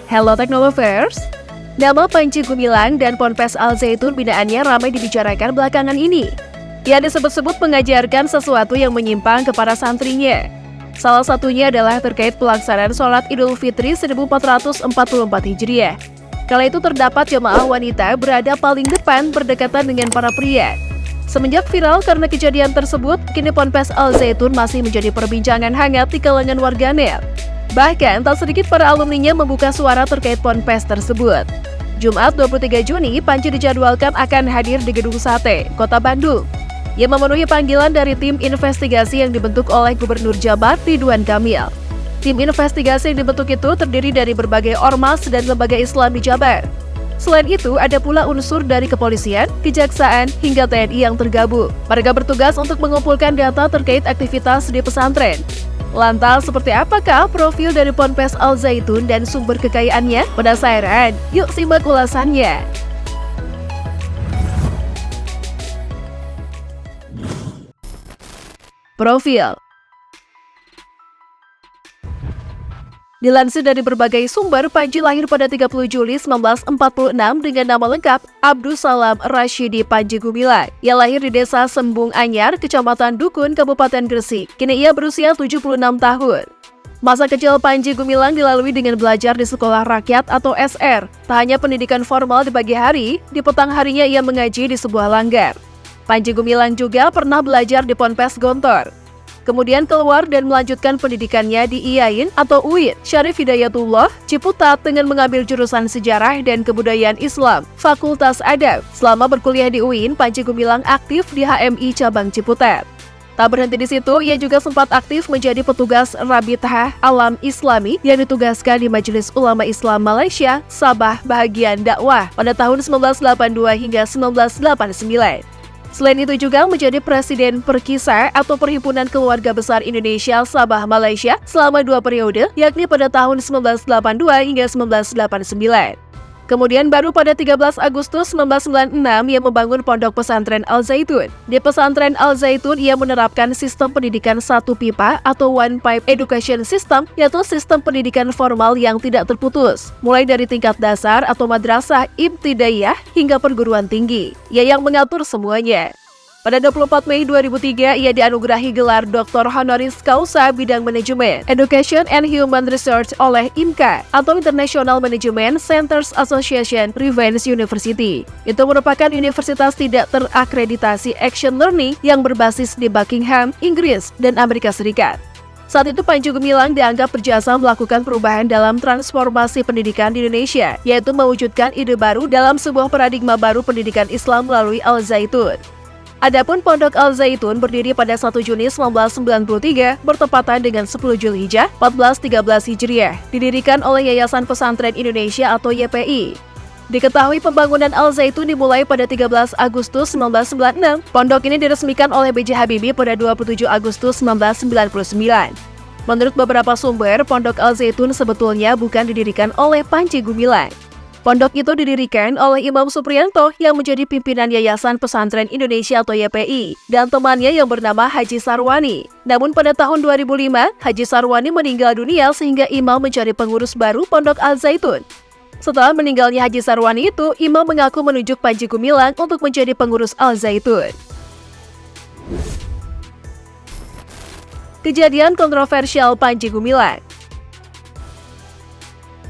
Hello Teknolovers! Nama Panji Gumilang dan Ponpes Al Zaitun binaannya ramai dibicarakan belakangan ini. Ia disebut-sebut mengajarkan sesuatu yang menyimpang kepada santrinya. Salah satunya adalah terkait pelaksanaan sholat Idul Fitri 1444 Hijriah. Kala itu terdapat jemaah wanita berada paling depan berdekatan dengan para pria. Semenjak viral karena kejadian tersebut, kini Ponpes Al Zaitun masih menjadi perbincangan hangat di kalangan warganet. Bahkan, tak sedikit para alumninya membuka suara terkait ponpes tersebut. Jumat 23 Juni, Panji dijadwalkan akan hadir di Gedung Sate, Kota Bandung. Ia memenuhi panggilan dari tim investigasi yang dibentuk oleh Gubernur Jabar Ridwan Kamil. Tim investigasi yang dibentuk itu terdiri dari berbagai ormas dan lembaga Islam di Jabar. Selain itu, ada pula unsur dari kepolisian, kejaksaan, hingga TNI yang tergabung. Mereka bertugas untuk mengumpulkan data terkait aktivitas di pesantren. Lantas, seperti apakah profil dari Ponpes Al Zaitun dan sumber kekayaannya? Penasaran? Yuk simak ulasannya. Profil. Dilansir dari berbagai sumber, Panji lahir pada 30 Juli 1946 dengan nama lengkap Abdus Salam Rashidi Panji Gumilang. Ia lahir di Desa Sembung Anyar, Kecamatan Dukun, Kabupaten Gresik. Kini ia berusia 76 tahun. Masa kecil Panji Gumilang dilalui dengan belajar di sekolah rakyat atau SR. Tak hanya pendidikan formal di pagi hari, di petang harinya ia mengaji di sebuah langgar. Panji Gumilang juga pernah belajar di Ponpes Gontor. Kemudian keluar dan melanjutkan pendidikannya di IAIN atau UIN Syarif Hidayatullah, Ciputat dengan mengambil jurusan Sejarah dan Kebudayaan Islam, Fakultas Adab. Selama berkuliah di UIN, Panji Gumilang aktif di HMI Cabang Ciputat. Tak berhenti di situ, ia juga sempat aktif menjadi petugas Rabithah Alam Islami yang ditugaskan di Majelis Ulama Islam Malaysia, Sabah Bahagian Dakwah pada tahun 1982 hingga 1989. Selain itu juga menjadi Presiden Perkisa atau Perhimpunan Keluarga Besar Indonesia Sabah Malaysia selama 2 periode, yakni pada tahun 1982 hingga 1989. Kemudian baru pada 13 Agustus 1996 ia membangun Pondok Pesantren Al Zaitun. Di Pesantren Al Zaitun ia menerapkan sistem pendidikan satu pipa atau One Pipe Education System, yaitu sistem pendidikan formal yang tidak terputus, mulai dari tingkat dasar atau madrasah ibtidaiyah hingga perguruan tinggi. Ia yang mengatur semuanya. Pada 24 Mei 2003, ia dianugerahi gelar Dr. Honoris Causa bidang manajemen, Education and Human Research oleh IMCA atau International Management Centers Association Revenge University. Itu merupakan universitas tidak terakreditasi Action Learning yang berbasis di Buckingham, Inggris, dan Amerika Serikat. Saat itu Panji Gumilang dianggap berjasa melakukan perubahan dalam transformasi pendidikan di Indonesia, yaitu mewujudkan ide baru dalam sebuah paradigma baru pendidikan Islam melalui Al Zaitun. Adapun Pondok Al Zaitun berdiri pada 1 Juni 1993 bertepatan dengan 10 Zulhijjah 1413 Hijriah, didirikan oleh Yayasan Pesantren Indonesia atau YPI. Diketahui pembangunan Al Zaitun dimulai pada 13 Agustus 1996. Pondok ini diresmikan oleh B.J. Habibie pada 27 Agustus 1999. Menurut beberapa sumber, Pondok Al Zaitun sebetulnya bukan didirikan oleh Panji Gumilang. Pondok itu didirikan oleh Imam Supriyanto yang menjadi pimpinan Yayasan Pesantren Indonesia atau YPI dan temannya yang bernama Haji Sarwani. Namun pada tahun 2005, Haji Sarwani meninggal dunia sehingga Imam mencari pengurus baru Pondok Al Zaitun. Setelah meninggalnya Haji Sarwani itu, Imam mengaku menunjuk Panji Gumilang untuk menjadi pengurus Al Zaitun. Kejadian kontroversial Panji Gumilang.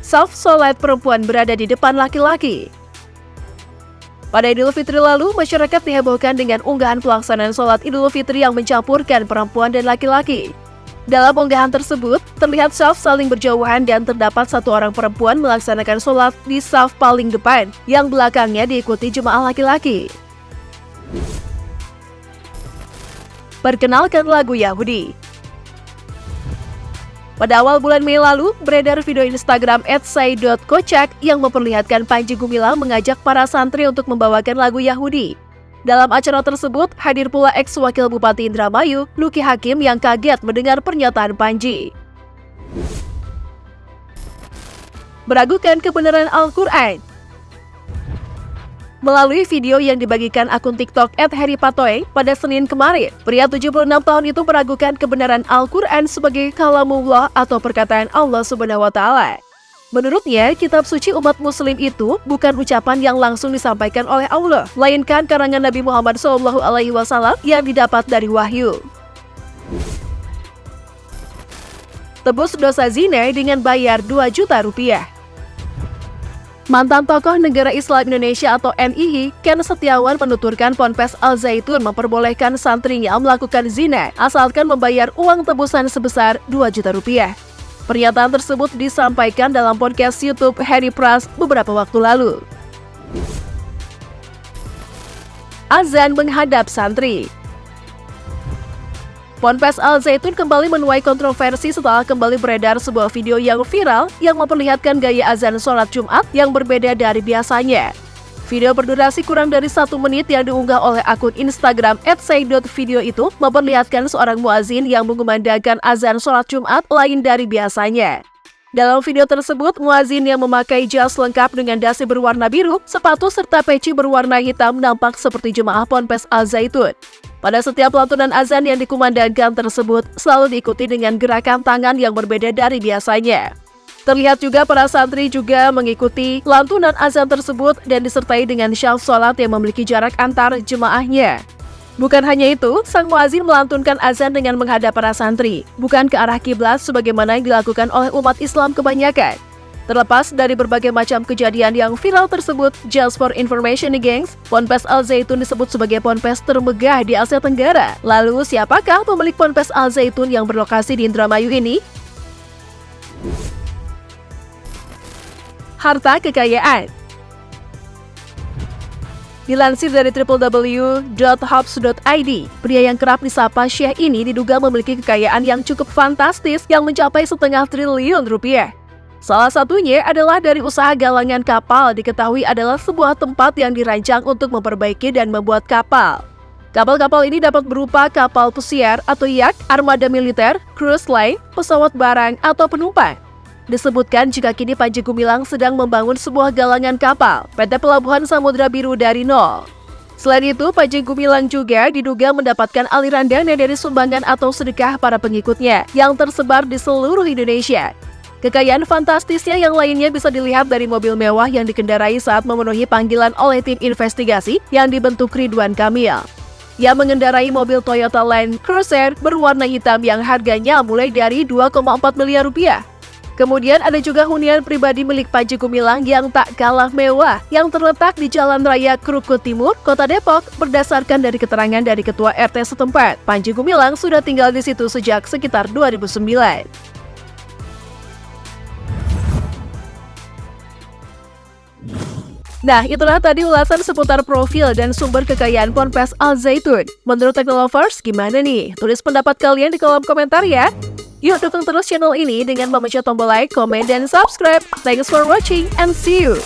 Saf sholat perempuan berada di depan laki-laki. Pada Idul Fitri lalu, masyarakat dihebohkan dengan unggahan pelaksanaan sholat Idul Fitri yang mencampurkan perempuan dan laki-laki. Dalam unggahan tersebut, terlihat saf saling berjauhan dan terdapat satu orang perempuan melaksanakan sholat di saf paling depan, yang belakangnya diikuti jemaah laki-laki. Perkenalkan lagu Yahudi. Pada awal bulan Mei lalu, beredar video Instagram @sai.kocak yang memperlihatkan Panji Gumilang mengajak para santri untuk membawakan lagu Yahudi. Dalam acara tersebut, hadir pula ex-wakil Bupati Indramayu, Luki Hakim yang kaget mendengar pernyataan Panji. Meragukan kebenaran Al-Quran. Melalui video yang dibagikan akun TikTok @harrypatoe pada Senin kemarin, pria 76 tahun itu meragukan kebenaran Al-Quran sebagai kalamullah atau perkataan Allah Subhanahu wa Ta'ala. Menurutnya, kitab suci umat muslim itu bukan ucapan yang langsung disampaikan oleh Allah, melainkan karangan Nabi Muhammad SAW yang didapat dari wahyu. Tebus dosa zina dengan bayar 2 juta rupiah. Mantan tokoh Negara Islam Indonesia atau NII, Ken Setiawan menuturkan Ponpes Al Zaitun memperbolehkan santrinya melakukan zina asalkan membayar uang tebusan sebesar 2 juta rupiah. Pernyataan tersebut disampaikan dalam podcast YouTube Harry Pras beberapa waktu lalu. Azan menghadap santri. Ponpes Al Zaitun kembali menuai kontroversi setelah kembali beredar sebuah video yang viral yang memperlihatkan gaya azan sholat Jumat yang berbeda dari biasanya. Video berdurasi kurang dari 1 menit yang diunggah oleh akun Instagram @say.video itu memperlihatkan seorang muazin yang mengumandangkan azan sholat Jumat lain dari biasanya. Dalam video tersebut, muazin yang memakai jas lengkap dengan dasi berwarna biru, sepatu serta peci berwarna hitam nampak seperti jemaah Ponpes Al Zaitun. Pada setiap lantunan azan yang dikumandangkan tersebut selalu diikuti dengan gerakan tangan yang berbeda dari biasanya. Terlihat juga para santri juga mengikuti lantunan azan tersebut dan disertai dengan syaf sholat yang memiliki jarak antar jemaahnya. Bukan hanya itu, sang muazin melantunkan azan dengan menghadap para santri, bukan ke arah kiblat sebagaimana yang dilakukan oleh umat Islam kebanyakan. Terlepas dari berbagai macam kejadian yang viral tersebut, just for information nih gengs, Ponpes Al Zaitun disebut sebagai ponpes termegah di Asia Tenggara. Lalu siapakah pemilik Ponpes Al Zaitun yang berlokasi di Indramayu ini? Harta kekayaan. Dilansir dari www.hops.id, pria yang kerap disapa Syekh ini diduga memiliki kekayaan yang cukup fantastis yang mencapai 0,5 triliun rupiah. Salah satunya adalah dari usaha galangan kapal. Diketahui adalah sebuah tempat yang dirancang untuk memperbaiki dan membuat kapal. Kapal-kapal ini dapat berupa kapal pesiar atau yacht, armada militer, cruise line, pesawat barang, atau penumpang. Disebutkan jika kini Panji Gumilang sedang membangun sebuah galangan kapal, PT Pelabuhan Samudra Biru dari nol. Selain itu, Panji Gumilang juga diduga mendapatkan aliran dana dari sumbangan atau sedekah para pengikutnya yang tersebar di seluruh Indonesia. Kekayaan fantastisnya yang lainnya bisa dilihat dari mobil mewah yang dikendarai saat memenuhi panggilan oleh tim investigasi yang dibentuk Ridwan Kamil. Ia mengendarai mobil Toyota Land Cruiser berwarna hitam yang harganya mulai dari 2,4 miliar rupiah. Kemudian ada juga hunian pribadi milik Panji Gumilang yang tak kalah mewah yang terletak di Jalan Raya Krukut Timur, Kota Depok. Berdasarkan dari keterangan dari Ketua RT setempat, Panji Gumilang sudah tinggal di situ sejak sekitar 2009. Nah, itulah tadi ulasan seputar profil dan sumber kekayaan Ponpes Al Zaitun. Menurut Technolovers, gimana nih? Tulis pendapat kalian di kolom komentar ya! Yuk dukung terus channel ini dengan memencet tombol like, komen, dan subscribe. Thanks for watching and see you!